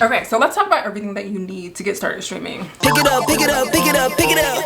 Okay, so let's talk about everything that you need to get started streaming. Pick it up, pick it up, pick it up, pick it up.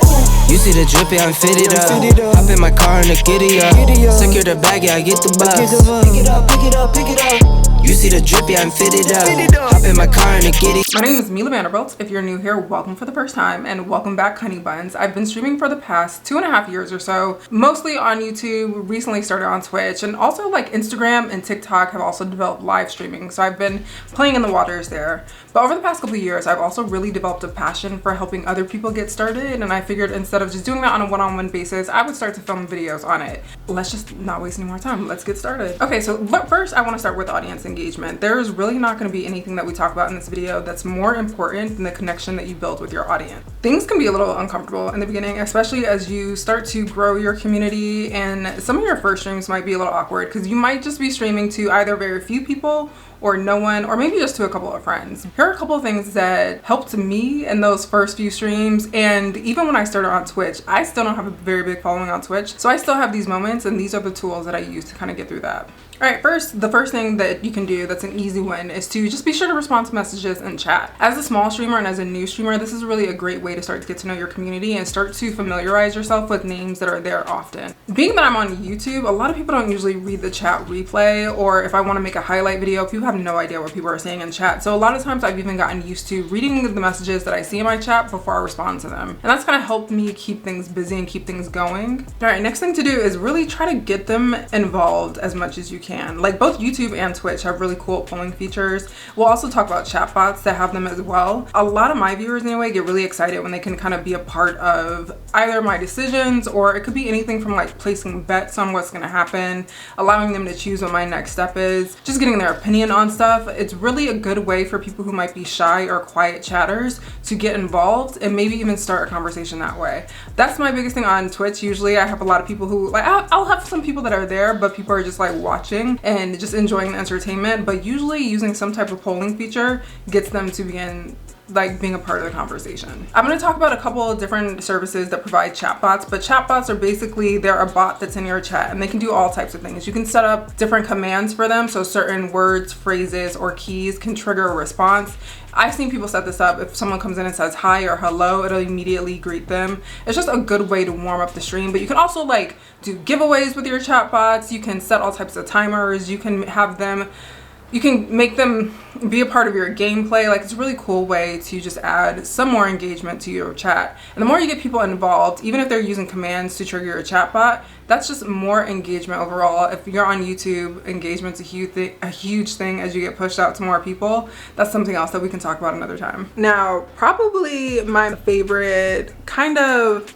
You see the drippy, I'm fitted up. Hop in my car and the giddy up. Secure the bag, yeah, I get the bus. Pick it up, pick it up, pick it up. You see the drippy, I'm fitted up. Hop in my car and the giddy. My name is Mila Vanderbilt. If you're new here, welcome for the first time and welcome back, honey buns. I've been streaming for the past 2.5 years or so, mostly on YouTube, recently started on Twitch, and also like Instagram and TikTok have also developed live streaming. So I've been playing in the waters there. But over the past couple of years, I've also really developed a passion for helping other people get started. And I figured instead of just doing that on a one-on-one basis, I would start to film videos on it. Let's just not waste any more time. Let's get started. Okay, so first I want to start with audience engagement. There's really not going to be anything that we talk about in this video that's more important than the connection that you build with your audience. Things can be a little uncomfortable in the beginning, especially as you start to grow your community, and some of your first streams might be a little awkward because you might just be streaming to either very few people or no one, or maybe just to a couple of friends. Here are a couple of things that helped me in those first few streams, and even when I started on Twitch, I still don't have a very big following on Twitch, so I still have these moments, and these are the tools that I use to kind of get through that. All right, the first thing that you can do that's an easy one is to just be sure to respond to messages in chat. As a small streamer and as a new streamer, this is really a great way to start to get to know your community and start to familiarize yourself with names that are there often. Being that I'm on YouTube, a lot of people don't usually read the chat replay, or if I want to make a highlight video, people have no idea what people are saying in chat. So a lot of times I've even gotten used to reading the messages that I see in my chat before I respond to them. And that's kind of helped me keep things busy and keep things going. All right, next thing to do is really try to get them involved as much as you can. Like both YouTube and Twitch have really cool polling features. We'll also talk about chatbots that have them as well. A lot of my viewers anyway get really excited when they can kind of be a part of either my decisions, or it could be anything from like placing bets on what's going to happen, allowing them to choose what my next step is, just getting their opinion on stuff. It's really a good way for people who might be shy or quiet chatters to get involved and maybe even start a conversation that way. That's my biggest thing on Twitch. Usually I have a lot of people who like, I'll have some people that are there, but people are just like watching and just enjoying the entertainment, but usually using some type of polling feature gets them to begin like being a part of the conversation. I'm going to talk about a couple of different services that provide chatbots, but chatbots are basically, they're a bot that's in your chat and they can do all types of things. You can set up different commands for them, so certain words, phrases, or keys can trigger a response. I've seen people set this up. If someone comes in and says hi or hello, it'll immediately greet them. It's just a good way to warm up the stream, but you can also like do giveaways with your chatbots. You can set all types of timers. You can have them, you can make them be a part of your gameplay. Like, it's a really cool way to just add some more engagement to your chat. And the more you get people involved, even if they're using commands to trigger your chatbot, that's just more engagement overall. If you're on YouTube, engagement's a huge thing as you get pushed out to more people. That's something else that we can talk about another time. Now, probably my favorite kind of,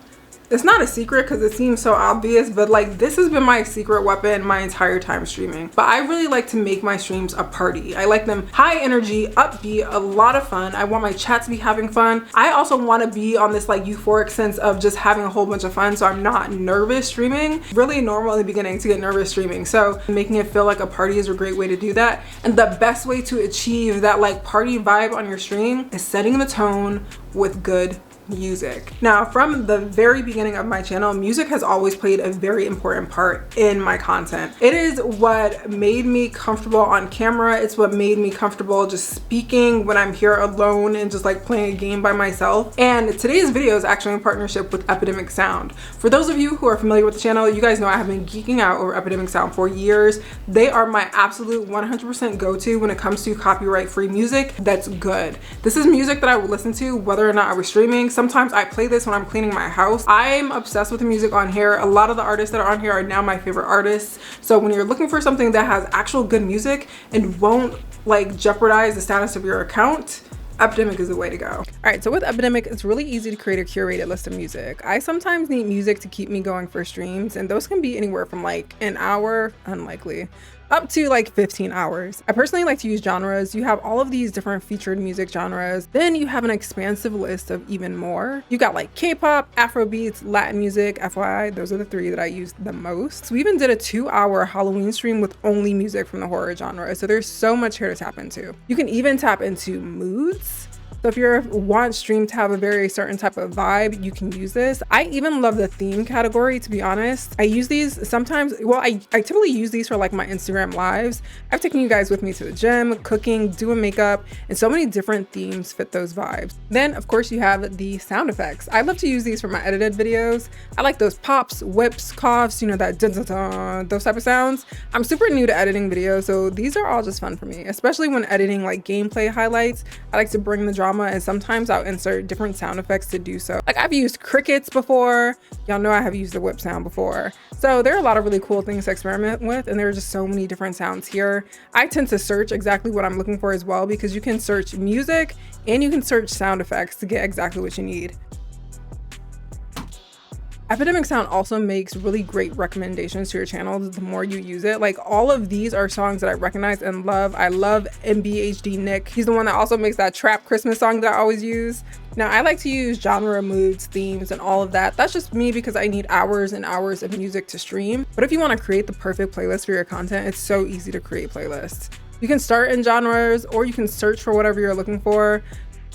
it's not a secret because it seems so obvious, but like this has been my secret weapon my entire time streaming. But I really like to make my streams a party. I like them high energy, upbeat, a lot of fun. I want my chat to be having fun. I also want to be on this like euphoric sense of just having a whole bunch of fun, so I'm not nervous streaming. Really normal in the beginning to get nervous streaming, so making it feel like a party is a great way to do that. And the best way to achieve that like party vibe on your stream is setting the tone with good music. Now, from the very beginning of my channel, music has always played a very important part in my content. It is what made me comfortable on camera. It's what made me comfortable just speaking when I'm here alone and just like playing a game by myself. And today's video is actually in partnership with Epidemic Sound. For those of you who are familiar with the channel, you guys know I have been geeking out over Epidemic Sound for years. They are my absolute 100% go-to when it comes to copyright-free music that's good. This is music that I would listen to whether or not I was streaming. Sometimes I play this when I'm cleaning my house. I'm obsessed with the music on here. A lot of the artists that are on here are now my favorite artists. So when you're looking for something that has actual good music and won't like jeopardize the status of your account, Epidemic is the way to go. All right, so with Epidemic, it's really easy to create a curated list of music. I sometimes need music to keep me going for streams, and those can be anywhere from like an hour, unlikely, up to like 15 hours. I personally like to use genres. You have all of these different featured music genres. Then you have an expansive list of even more. You got like K-pop, Afrobeats, Latin music, FYI, those are the three that I use the most. We even did a 2-hour Halloween stream with only music from the horror genre. So there's so much here to tap into. You can even tap into moods, So if you want stream to have a very certain type of vibe, you can use this. I even love the theme category, to be honest. I use these sometimes, well, I typically use these for like my Instagram lives. I've taken you guys with me to the gym, cooking, doing makeup, and so many different themes fit those vibes. Then of course you have the sound effects. I love to use these for my edited videos. I like those pops, whips, coughs, you know, that dun dun dun, those type of sounds. I'm super new to editing videos, so these are all just fun for me, especially when editing like gameplay highlights. I like to bring the drama, and sometimes I'll insert different sound effects to do so. Like I've used crickets before. Y'all know I have used the whip sound before. So there are a lot of really cool things to experiment with, and there are just so many different sounds here. I tend to search exactly what I'm looking for as well, because you can search music and you can search sound effects to get exactly what you need. Epidemic Sound also makes really great recommendations to your channel the more you use it. Like all of these are songs that I recognize and love. I love NBHD Nick. He's the one that also makes that trap Christmas song that I always use. Now I like to use genre, moods, themes, and all of that. That's just me because I need hours and hours of music to stream. But if you want to create the perfect playlist for your content, it's so easy to create playlists. You can start in genres, or you can search for whatever you're looking for.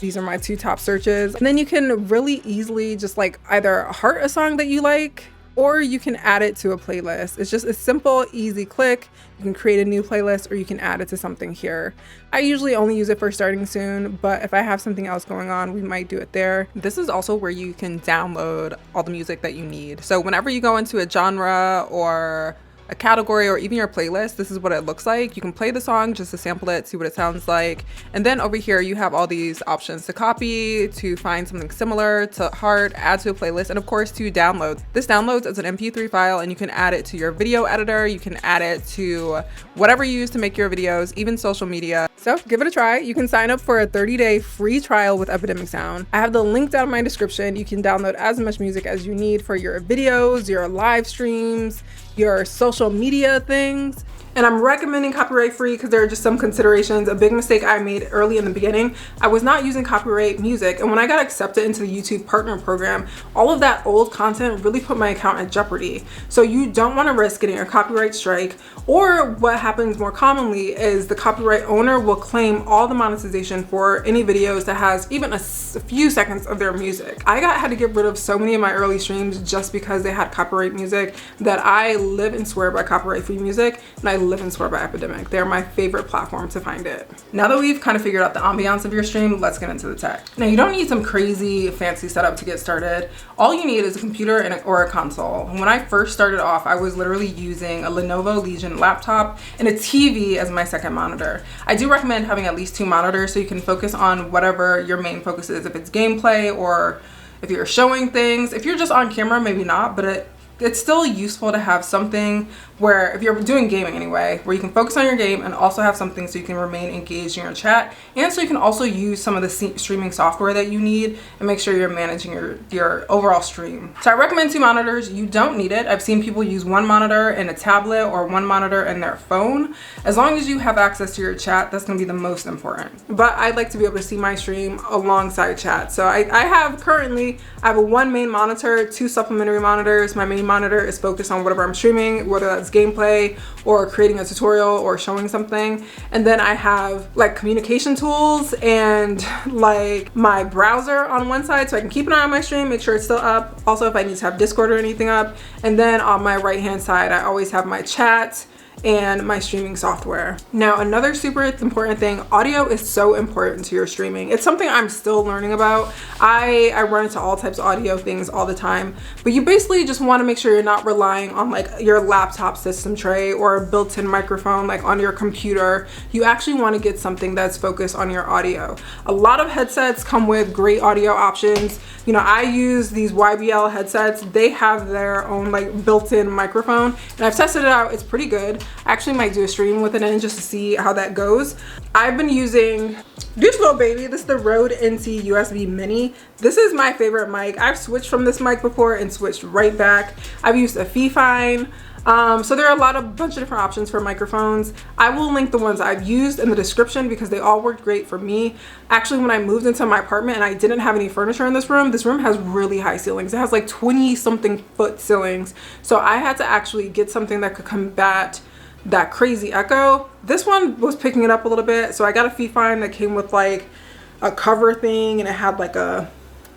These are my two top searches. And then you can really easily just like either heart a song that you like, or you can add it to a playlist. It's just a simple, easy click. You can create a new playlist, or you can add it to something here. I usually only use it for starting soon, but if I have something else going on, we might do it there. This is also where you can download all the music that you need. So whenever you go into a genre or a category or even your playlist, this is what it looks like. You can play the song just to sample it, see what it sounds like. And then over here, you have all these options to copy, to find something similar, to heart, add to a playlist, and of course to download. This downloads as an MP3 file, and you can add it to your video editor. You can add it to whatever you use to make your videos, even social media. So give it a try. You can sign up for a 30-day free trial with Epidemic Sound. I have the link down in my description. You can download as much music as you need for your videos, your live streams, your social media things. And I'm recommending copyright free because there are just some considerations. A big mistake I made early in the beginning, I was not using copyright music, and when I got accepted into the YouTube partner program, all of that old content really put my account at jeopardy. So you don't want to risk getting a copyright strike, or what happens more commonly is the copyright owner will claim all the monetization for any videos that has even a few seconds of their music. I had to get rid of so many of my early streams just because they had copyright music, that I live and swear by copyright free music, and I live and swear by Epidemic. They're my favorite platform to find it. Now that we've kind of figured out the ambiance of your stream, let's get into the tech. Now you don't need some crazy fancy setup to get started. All you need is a computer or a console. When I first started off, I was literally using a Lenovo Legion laptop and a TV as my second monitor. I do recommend having at least 2 monitors so you can focus on whatever your main focus is, if it's gameplay or if you're showing things. If you're just on camera, maybe not, but it's still useful to have something where, if you're doing gaming anyway, where you can focus on your game and also have something so you can remain engaged in your chat, and so you can also use some of the streaming software that you need and make sure you're managing your overall stream. So I recommend 2 monitors. You don't need it. I've seen people use 1 monitor and a tablet, or 1 monitor and their phone. As long as you have access to your chat, that's going to be the most important. But I'd like to be able to see my stream alongside chat. So I have a 1 main monitor, 2 supplementary monitors. My main monitor is focused on whatever I'm streaming, whether that's gameplay or creating a tutorial or showing something. And then I have like communication tools and like my browser on one side so I can keep an eye on my stream, make sure it's still up. Also, if I need to have Discord or anything up. And then on my right hand side, I always have my chat and my streaming software. Now, another super important thing, audio is so important to your streaming. It's something I'm still learning about. I run into all types of audio things all the time, but you basically just want to make sure you're not relying on like your laptop system tray or a built-in microphone like on your computer. You actually want to get something that's focused on your audio. A lot of headsets come with great audio options. You know, I use these YBL headsets. They have their own like built-in microphone, and I've tested it out. It's pretty good. I actually might do a stream with it in just to see how that goes. I've been using this little baby. This is the Rode NT USB Mini. This is my favorite mic. I've switched from this mic before and switched right back. I've used a Fifine. So there are a bunch of different options for microphones. I will link the ones I've used in the description because they all worked great for me. Actually, when I moved into my apartment and I didn't have any furniture in this room has really high ceilings. It has like 20 something foot ceilings. So I had to actually get something that could combat that crazy echo. This one was picking it up a little bit. So I got a Fifine that came with like a cover thing and it had like a,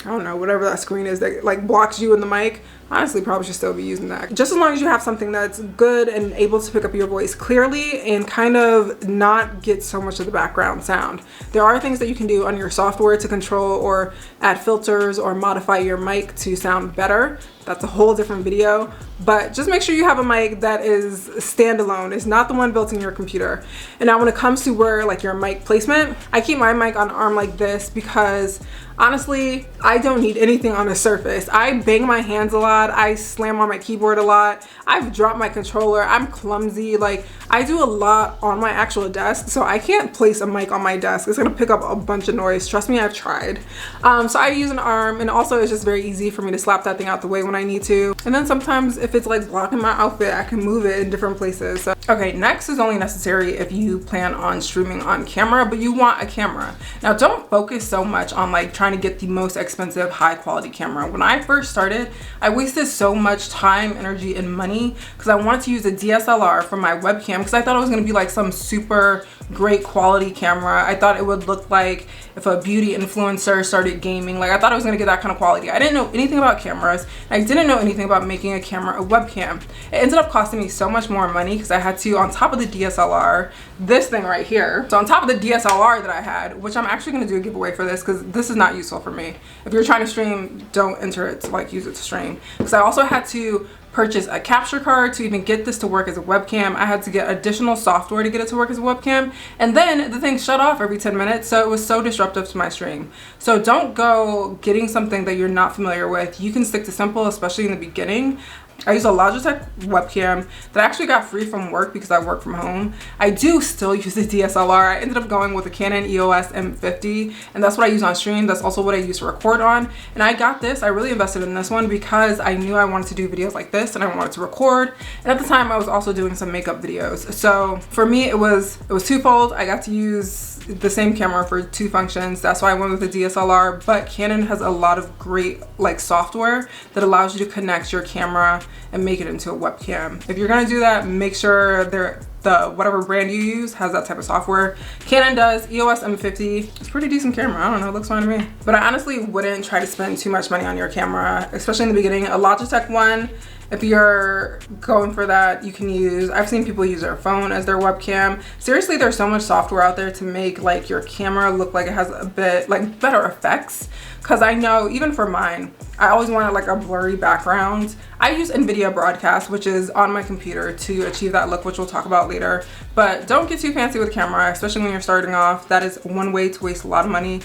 I don't know, whatever that screen is that like blocks you in the mic, honestly probably should still be using that. Just as long as you have something that's good and able to pick up your voice clearly and kind of not get so much of the background sound. There are things that you can do on your software to control or add filters or modify your mic to sound better. That's a whole different video, but just make sure you have a mic that is standalone. It's not the one built in your computer. And now when it comes to where like your mic placement, I keep my mic on an arm like this because honestly, I don't need anything on the surface. I bang my hands a lot. I slam on my keyboard a lot. I've dropped my controller. I'm clumsy. Like I do a lot on my actual desk, so I can't place a mic on my desk. It's gonna pick up a bunch of noise. Trust me, I've tried. So I use an arm, and also it's just very easy for me to slap that thing out the way when I need to. And then sometimes if it's like blocking my outfit, I can move it in different places. So, okay, next is only necessary if you plan on streaming on camera, but you want a camera. Now don't focus so much on like trying to get the most expensive high quality camera. When I first started, I wasted so much time, energy, and money because I wanted to use a DSLR for my webcam because I thought it was going to be like some super great quality camera. I thought it would look like if a beauty influencer started gaming. Like I thought I was going to get that kind of quality. I didn't know anything about cameras. I didn't know anything about making a camera a webcam. It ended up costing me so much more money because I had to, on top of the DSLR, this thing right here. So on top of the DSLR that I had, which I'm actually going to do a giveaway for this because this is not useful for me. If you're trying to stream, don't enter it to like use it to stream. Because I also had to purchase a capture card to even get this to work as a webcam. I had to get additional software to get it to work as a webcam. And then the thing shut off every 10 minutes. So it was so disruptive to my stream. So don't go getting something that you're not familiar with. You can stick to simple, especially in the beginning. I use a Logitech webcam that I actually got free from work because I work from home. I do still use the DSLR. I ended up going with a Canon EOS M50, and that's what I use on stream. That's also what I use to record on. And I got this, I really invested in this one because I knew I wanted to do videos like this and I wanted to record. And at the time I was also doing some makeup videos. So for me, it was twofold. I got to use the same camera for two functions. That's why I went with the DSLR, but Canon has a lot of great like software that allows you to connect your camera and make it into a webcam. If you're gonna do that, make sure the whatever brand you use has that type of software. Canon does. EOS M50, it's a pretty decent camera. I don't know, it looks fine to me. But I honestly wouldn't try to spend too much money on your camera, especially in the beginning. A Logitech one, if you're going for that, you can use, I've seen people use their phone as their webcam. Seriously, there's so much software out there to make like your camera look like it has a bit like better effects. Cause I know even for mine, I always wanted like a blurry background. I use Nvidia Broadcast, which is on my computer to achieve that look, which we'll talk about later. But don't get too fancy with camera, especially when you're starting off. That is one way to waste a lot of money.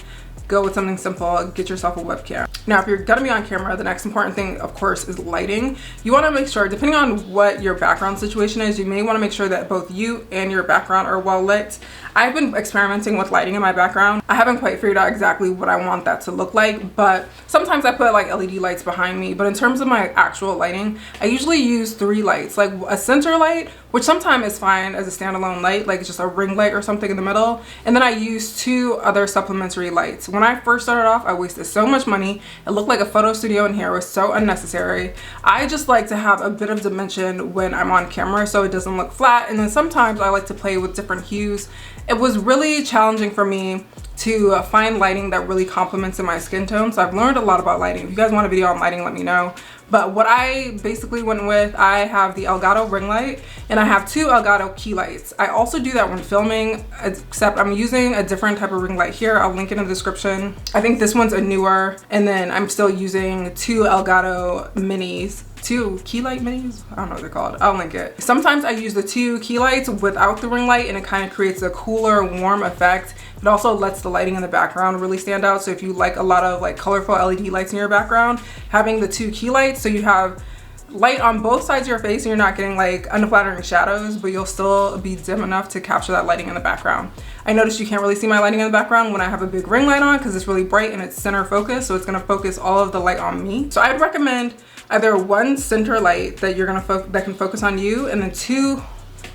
Go with something simple, get yourself a webcam. Now, if you're gonna be on camera, the next important thing, of course, is lighting. You wanna make sure, depending on what your background situation is, you may wanna make sure that both you and your background are well lit. I've been experimenting with lighting in my background. I haven't quite figured out exactly what I want that to look like, but sometimes I put like LED lights behind me. But in terms of my actual lighting, I usually use 3 lights, like a center light, which sometimes is fine as a standalone light, like it's just a ring light or something in the middle. And then I use 2 other supplementary lights. When I first started off, I wasted so much money. It looked like a photo studio in here. It was so unnecessary. I just like to have a bit of dimension when I'm on camera so it doesn't look flat. And then sometimes I like to play with different hues. It was really challenging for me to find lighting that really complements my skin tone. So I've learned a lot about lighting. If you guys want a video on lighting, let me know. But what I basically went with, I have the Elgato ring light and I have 2 Elgato key lights. I also do that when filming, except I'm using a different type of ring light here. I'll link it in the description. I think this one's a newer, and then I'm still using 2 Elgato minis. 2 key light minis? I don't know what they're called. I'll link it. Sometimes I use the 2 key lights without the ring light and it kind of creates a cooler, warm effect. It also lets the lighting in the background really stand out. So if you like a lot of like colorful LED lights in your background, having the 2 key lights so you have light on both sides of your face and you're not getting like unflattering shadows, but you'll still be dim enough to capture that lighting in the background. I noticed you can't really see my lighting in the background when I have a big ring light on because it's really bright and it's center focused, so it's gonna focus all of the light on me. So I'd recommend either 1 center light that you're gonna that can focus on you, and then 2,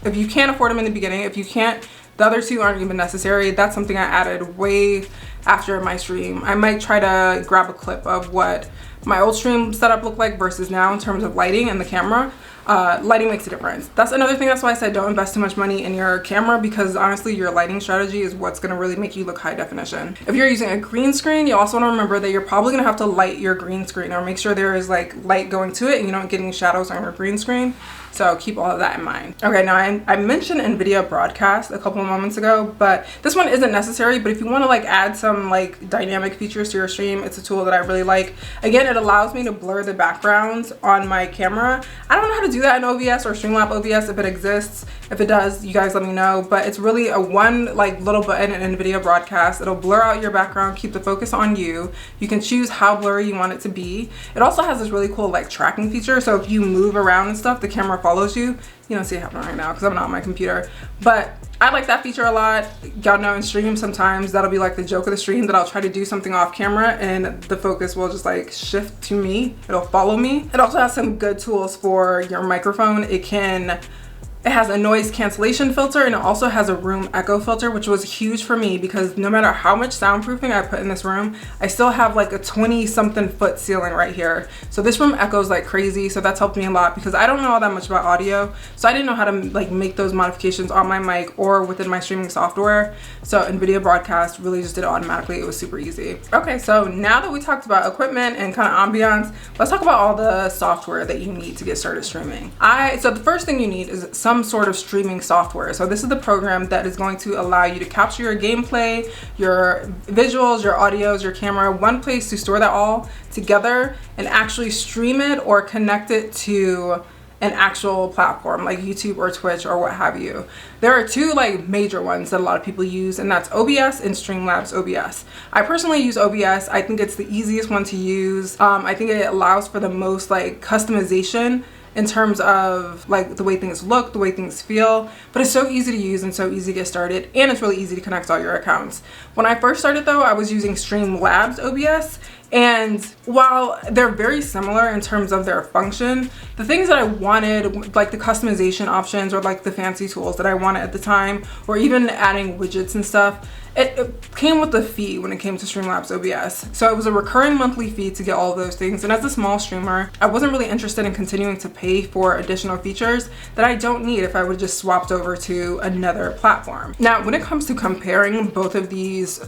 if you can't afford them in the beginning, if you can't, the other 2 aren't even necessary. That's something I added way after my stream. I might try to grab a clip of what my old stream setup looked like versus now in terms of lighting and the camera. lighting makes a difference. That's another thing. That's why I said don't invest too much money in your camera, because honestly your lighting strategy is what's going to really make you look high definition. If you're using a green screen, you also want to remember that you're probably going to have to light your green screen, or make sure there is like light going to it and you don't get any shadows on your green screen. So keep all of that in mind. Okay, now I mentioned Nvidia Broadcast a couple of moments ago, but this one isn't necessary. But if you want to like add some like dynamic features to your stream, it's a tool that I really like. Again, it allows me to blur the backgrounds on my camera. I don't know how to do that in OBS or Streamlabs OBS if it exists. If it does, you guys let me know. But it's really a one like little button in Nvidia Broadcast. It'll blur out your background, keep the focus on you. You can choose how blurry you want it to be. It also has this really cool like tracking feature. So if you move around and stuff, the camera follows you. You don't see it happening right now because I'm not on my computer, but I like that feature a lot. Y'all know in streams sometimes that'll be like the joke of the stream, that I'll try to do something off camera and the focus will just like shift to me. It'll follow me. It also has some good tools for your microphone. It has a noise cancellation filter, and it also has a room echo filter, which was huge for me because no matter how much soundproofing I put in this room, I still have like a 20-something foot ceiling right here. So this room echoes like crazy. So that's helped me a lot because I don't know all that much about audio. So I didn't know how to like make those modifications on my mic or within my streaming software. So Nvidia Broadcast really just did it automatically. It was super easy. Okay, so now that we talked about equipment and kind of ambiance, let's talk about all the software that you need to get started streaming. So the first thing you need is some sort of streaming software. So this is the program that is going to allow you to capture your gameplay, your visuals, your audios, your camera, one place to store that all together and actually stream it or connect it to an actual platform like YouTube or Twitch or what have you. There are two like major ones that a lot of people use, and that's OBS and Streamlabs OBS. I personally use OBS. I think it's the easiest one to use. I think it allows for the most like customization in terms of like the way things look, the way things feel, but it's so easy to use and so easy to get started, and it's really easy to connect all your accounts. When I first started though, I was using Streamlabs OBS, and while they're very similar in terms of their function, the things that I wanted, like the customization options or like the fancy tools that I wanted at the time, or even adding widgets and stuff, it came with a fee when it came to Streamlabs OBS. So it was a recurring monthly fee to get all of those things. And as a small streamer, I wasn't really interested in continuing to pay for additional features that I don't need if I would just swapped over to another platform. Now, when it comes to comparing both of these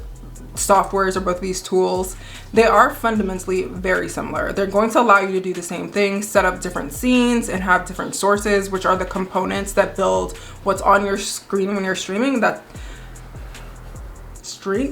softwares or both of these tools, they are fundamentally very similar. They're going to allow you to do the same thing, set up different scenes and have different sources, which are the components that build what's on your screen when you're streaming.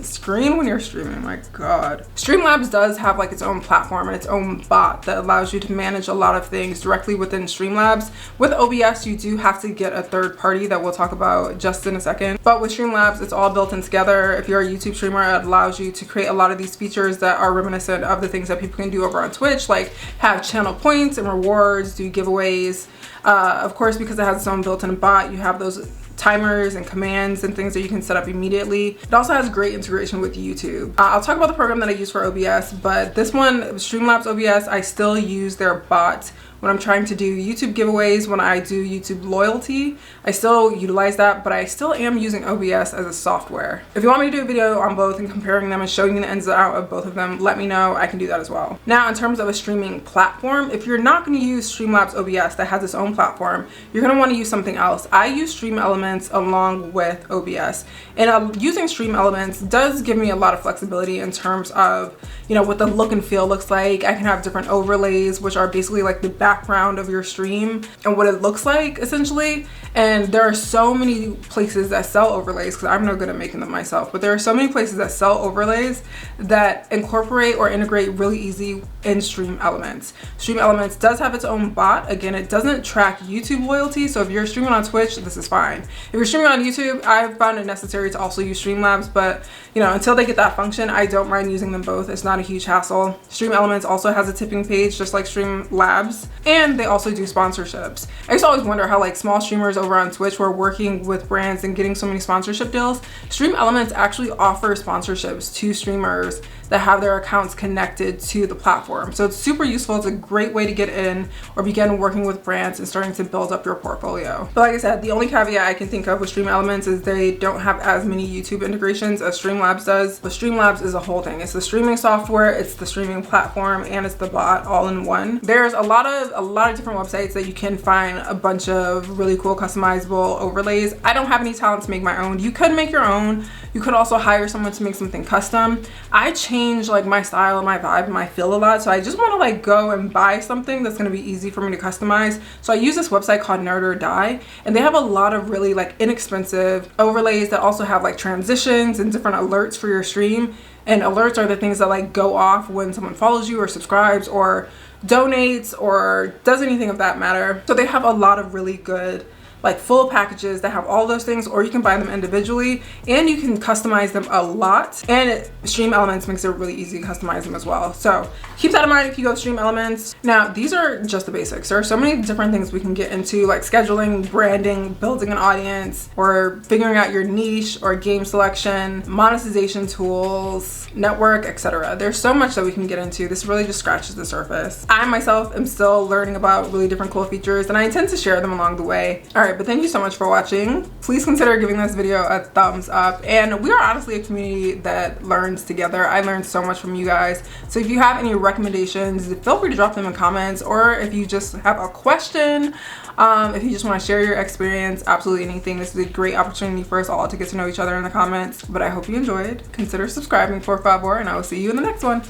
Screen when you're streaming, my god. Streamlabs does have like its own platform and its own bot that allows you to manage a lot of things directly within Streamlabs. With OBS, you do have to get a third party that we'll talk about just in a second. But with Streamlabs, it's all built in together. If you're a YouTube streamer, it allows you to create a lot of these features that are reminiscent of the things that people can do over on Twitch, like have channel points and rewards, do giveaways. Of course, because it has its own built-in bot, you have those timers and commands and things that you can set up immediately. It also has great integration with YouTube. I'll talk about the program that I use for OBS, but this one, Streamlabs OBS, I still use their bot when I'm trying to do YouTube giveaways, when I do YouTube loyalty. I still utilize that, but I still am using OBS as a software. If you want me to do a video on both and comparing them and showing you the ins and outs of both of them, let me know. I can do that as well. Now, in terms of a streaming platform, if you're not going to use Streamlabs OBS that has its own platform, you're going to want to use something else. I use Stream Elements along with OBS, and using Stream Elements does give me a lot of flexibility in terms of, you know, what the look and feel looks like. I can have different overlays, which are basically like the background of your stream and what it looks like essentially. And there are so many places that sell overlays, because I'm no good at making them myself, but there are so many places that sell overlays that incorporate or integrate really easy in Stream Elements. Stream Elements does have its own bot. Again, it doesn't track YouTube loyalty, so if you're streaming on Twitch, this is fine. If you're streaming on YouTube, I've found it necessary to also use Streamlabs, but you know, until they get that function, I don't mind using them both. It's not a huge hassle. Stream Elements also has a tipping page just like Streamlabs, and they also do sponsorships. I used to always wonder how like small streamers over on Twitch were working with brands and getting so many sponsorship deals. Stream Elements actually offer sponsorships to streamers that have their accounts connected to the platform. So it's super useful. It's a great way to get in or begin working with brands and starting to build up your portfolio. But like I said, the only caveat I can think of with Stream Elements is they don't have as many YouTube integrations as Streamlabs does. But Streamlabs is a whole thing. It's the streaming software, it's the streaming platform, and it's the bot all in one. There's a lot of a lot of different websites that you can find a bunch of really cool customizable overlays. I don't have any talent to make my own. You could make your own. You could also hire someone to make something custom. I change like my style and my vibe and my feel a lot, so I just want to like go and buy something that's going to be easy for me to customize. So I use this website called Nerd or Die, and they have a lot of really like inexpensive overlays that also have like transitions and different alerts for your stream. And alerts are the things that like go off when someone follows you or subscribes or donates or does anything of that matter. So they have a lot of really good like full packages that have all those things, or you can buy them individually and you can customize them a lot. And Stream Elements makes it really easy to customize them as well. So keep that in mind if you go to Stream Elements. Now, these are just the basics. There are so many different things we can get into, like scheduling, branding, building an audience, or figuring out your niche or game selection, monetization tools, network, etc. There's so much that we can get into. This really just scratches the surface. I myself am still learning about really different cool features, and I intend to share them along the way. All right, but thank you so much for watching. Please consider giving this video a thumbs up. And we are honestly a community that learns together. I learned so much from you guys. So if you have any recommendations, feel free to drop them in comments, or if you just have a question, if you just want to share your experience, absolutely anything. This is a great opportunity for us all to get to know each other in the comments. But I hope you enjoyed. Consider subscribing for favor, and I will see you in the next one.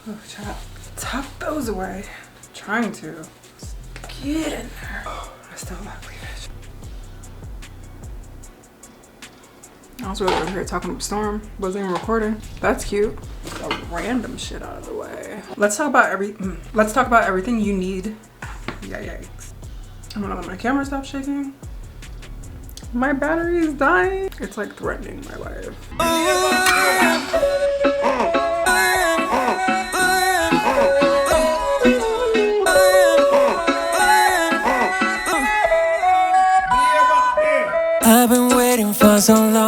Oh, chat. Tuck those away. I'm trying to. Get in there. Oh, I still love cleavage. I was really over here talking to Storm. Wasn't even recording. That's cute. The random shit out of the way. Let's talk about everything you need. Yikes. I don't know when my camera stopped shaking. My battery is dying. It's like threatening my life. I've been waiting for so long.